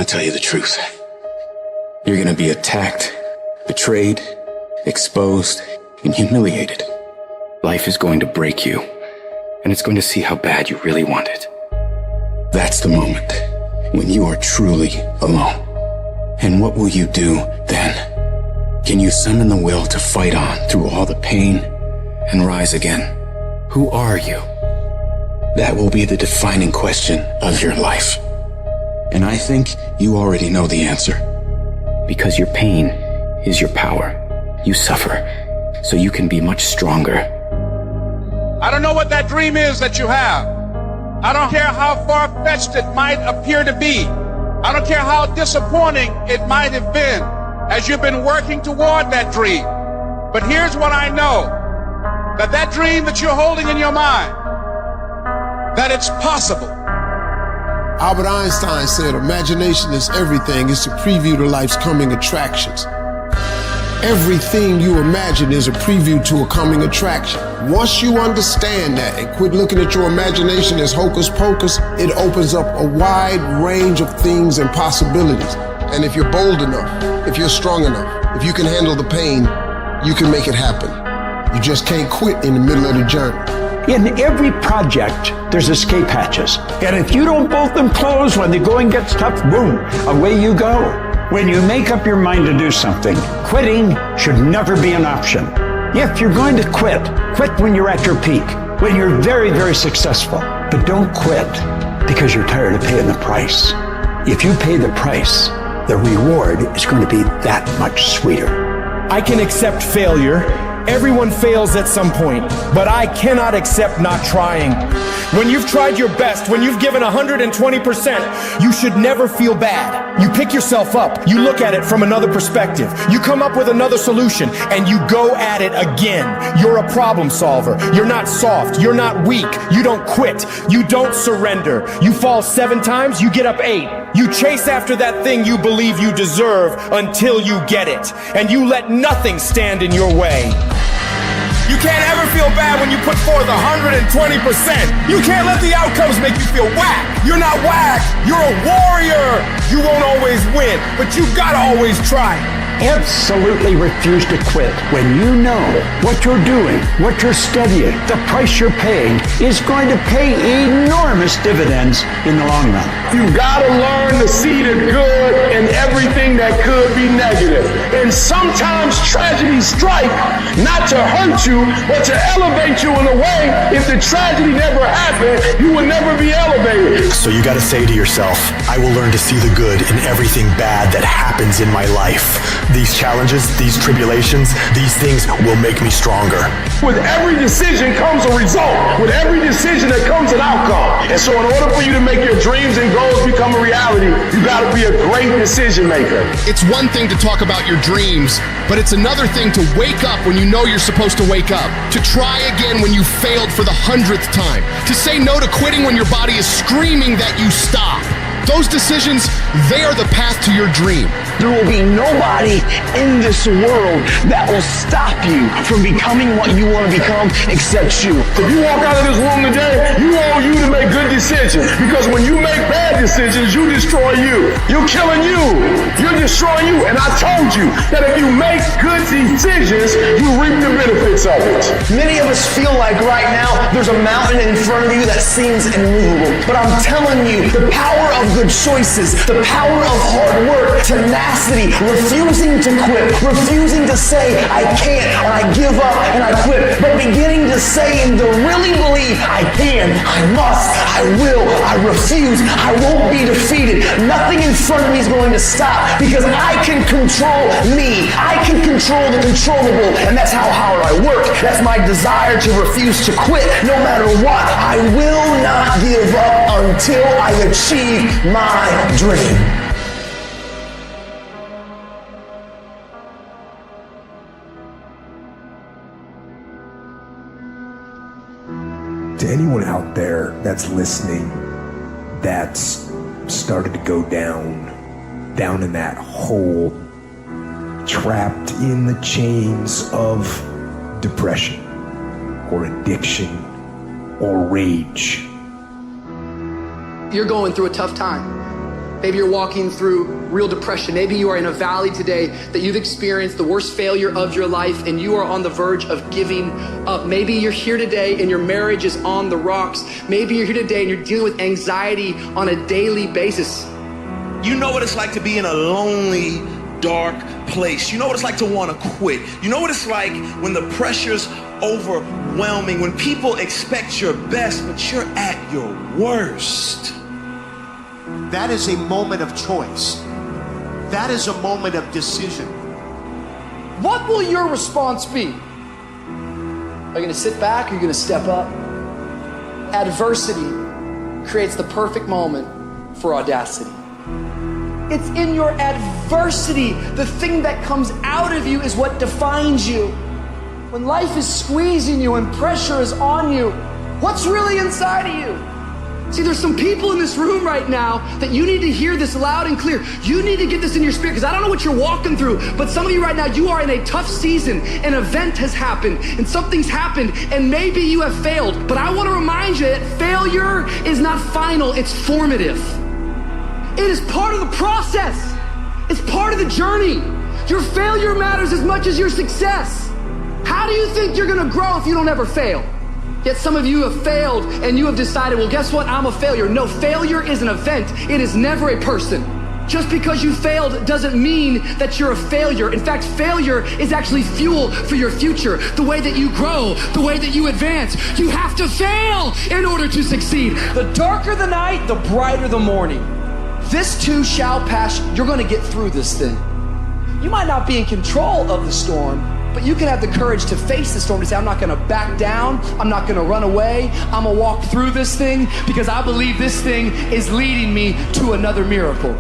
to tell you the truth. You're going to be attacked, betrayed, exposed, and humiliated. Life is going to break you, and it's going to see how bad you really want it. That's the moment when you are truly alone. And what will you do then? Can you summon the will to fight on through all the pain and rise again? Who are you? That will be the defining question of your life. And I think you already know the answer. Because your pain is your power. You suffer, so you can be much stronger. I don't know what that dream is that you have. I don't care how far-fetched it might appear to be. I don't care how disappointing it might have been as you've been working toward that dream. But here's what I know, that dream that you're holding in your mind, that it's possible. Albert Einstein said, imagination is everything. It's a preview to life's coming attractions. Everything you imagine is a preview to a coming attraction. Once you understand that and quit looking at your imagination as hocus pocus, it opens up a wide range of things and possibilities. And if you're bold enough, if you're strong enough, if you can handle the pain, you can make it happen. You just can't quit in the middle of the journey. In every project, there's escape hatches. And if you don't bolt them closed when the going gets tough, boom, away you go. When you make up your mind to do something, quitting should never be an option. If you're going to quit when you're at your peak, when you're very, very successful. But don't quit because you're tired of paying the price. If you pay the price, the reward is going to be that much sweeter. I can accept failure. Everyone fails at some point, but I cannot accept not trying. When you've tried your best, when you've given 120%, you should never feel bad. You pick yourself up, you look at it from another perspective, you come up with another solution, and you go at it again. You're a problem solver. You're not soft. You're not weak. You don't quit. You don't surrender. You fall 7 times, you get up 8. You chase after that thing you believe you deserve until you get it, and you let nothing stand in your way. You can't ever feel bad when you put forth 120%. You can't let the outcomes make you feel whack. You're not whack. You're a warrior. You won't always win, but you gotta always try. Absolutely refuse to quit when you know what you're doing, what you're studying, the price you're paying is going to pay enormous dividends in the long run. You gotta learn to see the good in everything that could be negative. And sometimes tragedies strike not to hurt you, but to elevate you in a way. If the tragedy never happened, you would never be elevated. So you gotta say to yourself, I will learn to see the good in everything bad that happens in my life. These challenges, these tribulations, these things will make me stronger. With every decision comes a result. With every decision there comes an outcome. And so in order for you to make your dreams and goals become a reality, you gotta be a great decision maker. It's one thing to talk about your dreams, but it's another thing to wake up when you know you're supposed to wake up, to try again when you failed for the 100th time, to say no to quitting when your body is screaming that you stop. Those decisions, they are the path to your dream. There will be nobody in this world that will stop you from becoming what you want to become except you. If you walk out of this room today, you want you to make good decisions. Because when you make bad decisions, you destroy you. You're killing you. You're destroying you. And I told you that if you make good decisions, you reap the benefits of it. Many of us feel like right now there's a mountain in front of you that seems immovable. But I'm telling you, the power of good choices, the power of hard work, tenacity, refusing to quit, refusing to say I can't and I give up and I quit, but beginning to say and to really believe I can, I must, I will, I refuse, I won't be defeated. Nothing in front of me is going to stop because I can control me. I can control the controllable, and that's how hard I work. That's my desire to refuse to quit no matter what. I will not give up until I achieve my dream. To anyone out there that's listening, that's started to go down in that hole, trapped in the chains of depression or addiction or rage. You're going through a tough time. Maybe you're walking through real depression. Maybe you are in a valley today that you've experienced the worst failure of your life and you are on the verge of giving up. Maybe you're here today and your marriage is on the rocks. Maybe you're here today and you're dealing with anxiety on a daily basis. You know what it's like to be in a lonely, dark place. You know what it's like to want to quit. You know what it's like when the pressure's overwhelming, when people expect your best, but you're at your worst. That is a moment of choice. That is a moment of decision. What will your response be? Are you going to sit back or are you going to step up? Adversity creates the perfect moment for audacity. It's in your adversity. The thing that comes out of you is what defines you. When life is squeezing you and pressure is on you, what's really inside of you? See, there's some people in this room right now that you need to hear this loud and clear. You need to get this in your spirit, because I don't know what you're walking through, but some of you right now, you are in a tough season. An event has happened and something's happened and maybe you have failed. But I want to remind you that failure is not final, it's formative. It is part of the process. It's part of the journey. Your failure matters as much as your success. How do you think you're gonna grow if you don't ever fail? Yet some of you have failed and you have decided, well, guess what? I'm a failure. No, failure is an event. It is never a person. Just because you failed doesn't mean that you're a failure. In fact, failure is actually fuel for your future. The way that you grow, the way that you advance. You have to fail in order to succeed. The darker the night, the brighter the morning. This too shall pass. You're gonna get through this thing. You might not be in control of the storm, but you can have the courage to face the storm, to say, I'm not gonna back down, I'm not gonna run away, I'm gonna walk through this thing because I believe this thing is leading me to another miracle.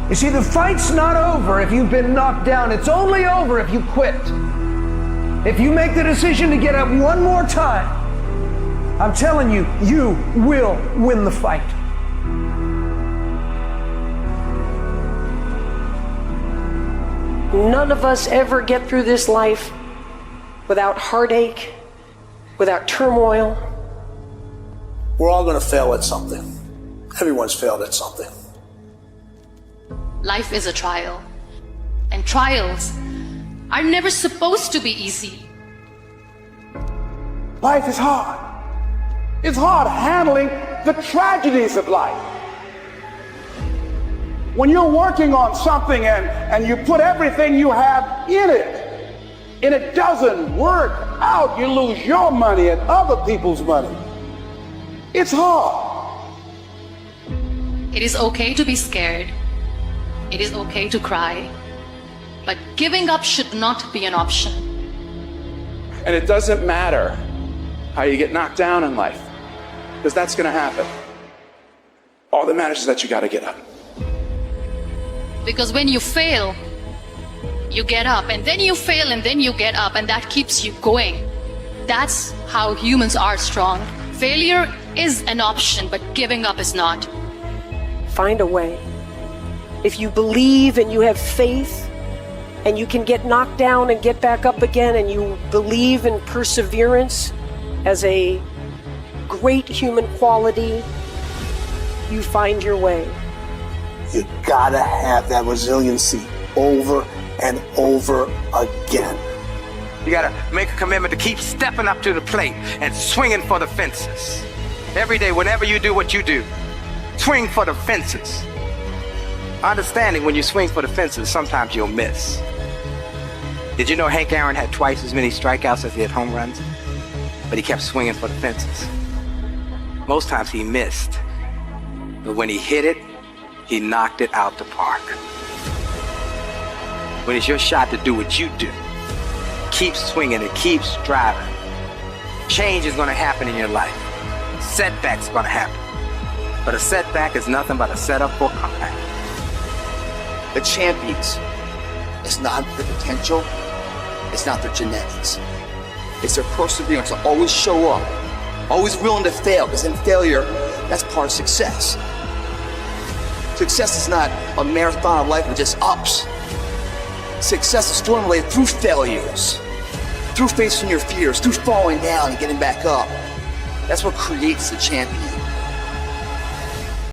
You see, the fight's not over if you've been knocked down. It's only over if you quit. If you make the decision to get up one more time, I'm telling you, you will win the fight. None of us ever get through this life without heartache, without turmoil. We're all going to fail at something. Everyone's failed at something. Life is a trial, and trials are never supposed to be easy. Life is hard. It's hard handling the tragedies of life. When you're working on something and you put everything you have in it, and it doesn't work out, you lose your money and other people's money. It's hard. It is okay to be scared. It is okay to cry. But giving up should not be an option. And it doesn't matter how you get knocked down in life, because that's going to happen. All that matters is that you got to get up. Because when you fail, you get up, and then you fail, and then you get up, and that keeps you going. That's how humans are strong. Failure is an option, but giving up is not. Find a way. If you believe and you have faith, and you can get knocked down and get back up again, and you believe in perseverance as a great human quality, you find your way. You gotta have that resiliency over and over again. You gotta make a commitment to keep stepping up to the plate and swinging for the fences. Every day, whenever you do what you do, swing for the fences. Understanding when you swing for the fences, sometimes you'll miss. Did you know Hank Aaron had twice as many strikeouts as he had home runs? But he kept swinging for the fences. Most times he missed. But when he hit it, he knocked it out the park. When it's your shot to do what you do, keep swinging and keep striving. Change is going to happen in your life. Setbacks are going to happen. But a setback is nothing but a setup for a comeback. The champions, it's not their potential, it's not their genetics. It's their perseverance to always show up, always willing to fail, because in failure, that's part of success. Success is not a marathon of life with just ups. Success is formulated through failures, through facing your fears, through falling down and getting back up. That's what creates the champion.